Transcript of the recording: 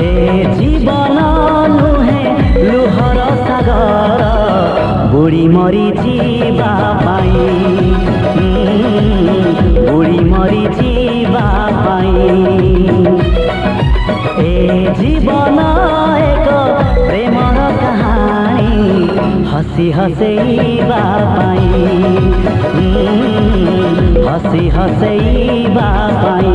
ए जीवन नुहे लुहर सागर बुढ़ी मरी जीवा पाई बुढ़ी मरी जीवा पाई ए जीवन एक प्रेमर कहानी हसी हसैबा पाई हसी हसैबा पाई